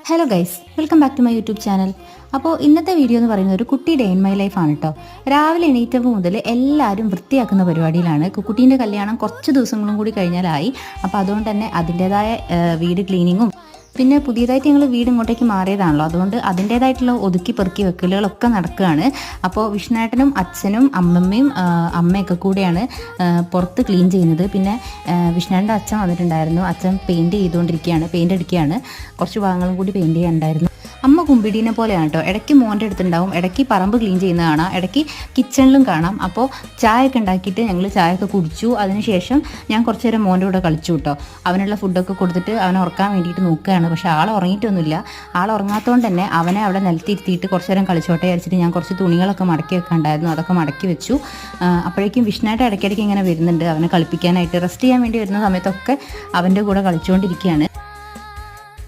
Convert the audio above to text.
Hello guys, welcome back to my YouTube channel. അപ്പോൾ ഇന്നത്തെ video എന്ന് പറയുന്നത് ഒരു കുട്ടി ഡേ ഇൻ മൈ ലൈഫാണ് കേട്ടോ. രാവിലെ എണീറ്റപ്പോൾ മുതൽ എല്ലാവരും വൃത്തിയാക്കുന്ന പരിപാടിയിലാണ്. കുട്ടീൻ്റെ കല്യാണം കുറച്ച് ദിവസങ്ങളും കൂടി കഴിഞ്ഞാലായി. അപ്പോൾ അതുകൊണ്ട് തന്നെ അതിൻ്റേതായ വീട് ക്ലീനിങ്ങും പിന്നെ പുതിയതായിട്ട് ഞങ്ങൾ വീട് ഇങ്ങോട്ടേക്ക് മാറിയതാണല്ലോ, അതുകൊണ്ട് അതിൻ്റേതായിട്ടുള്ള ഒതുക്കി പെറുക്കി വെക്കലുകളൊക്കെ നടക്കുകയാണ്. അപ്പോൾ വിഷ്ണുവേട്ടനും അച്ഛനും അമ്മമ്മയും അമ്മയൊക്കെ കൂടെയാണ് പുറത്ത് ക്ലീൻ ചെയ്യുന്നത്. പിന്നെ വിഷ്ണുവേട്ടൻ്റെ അച്ഛൻ വന്നിട്ടുണ്ടായിരുന്നു. അച്ഛൻ പെയിൻറ്റ് അടിക്കുകയാണ്. കുറച്ച് ഭാഗങ്ങളും കൂടി പെയിൻറ്റ് ചെയ്യാനുണ്ടായിരുന്നു. അമ്മ കുമ്പിടീനെ പോലെയാണ് കേട്ടോ. ഇടയ്ക്ക് മോൻ്റെ അടുത്തുണ്ടാവും, ഇടയ്ക്ക് പറമ്പ് ക്ലീൻ ചെയ്യുന്ന കാണാം, ഇടയ്ക്ക് കിച്ചണിലും കാണാം. അപ്പോൾ ചായയൊക്കെ ഉണ്ടാക്കിയിട്ട് ഞങ്ങൾ ചായയൊക്കെ കുടിച്ചു. അതിനുശേഷം ഞാൻ കുറച്ച് നേരം മോൻ്റെ കൂടെ കളിച്ചു കേട്ടോ. അവനുള്ള ഫുഡൊക്കെ കൊടുത്തിട്ട് അവനെ ഉറക്കാൻ വേണ്ടിയിട്ട് നോക്കുകയാണ്. പക്ഷേ ആൾ ഉറങ്ങിയിട്ടൊന്നുമില്ല. ആൾ ഉറങ്ങാത്തതുകൊണ്ട് തന്നെ അവനെ അവിടെ നിലത്തിരുത്തിയിട്ട് കുറച്ച് നേരം കളിച്ചോട്ടെ വിചാരിച്ചിട്ട് ഞാൻ കുറച്ച് തുണികളൊക്കെ മടക്കി വെക്കാണ്ടായിരുന്നു, അതൊക്കെ മടക്കി വെച്ചു. അപ്പോഴേക്കും വിഷ്ണുവായിട്ട് ഇടയ്ക്കിടയ്ക്ക് ഇങ്ങനെ വരുന്നുണ്ട് അവനെ കളിപ്പിക്കാനായിട്ട്. റെസ്റ്റ് ചെയ്യാൻ വേണ്ടി വരുന്ന സമയത്തൊക്കെ അവൻ്റെ കൂടെ കളിച്ചുകൊണ്ടിരിക്കുകയാണ്.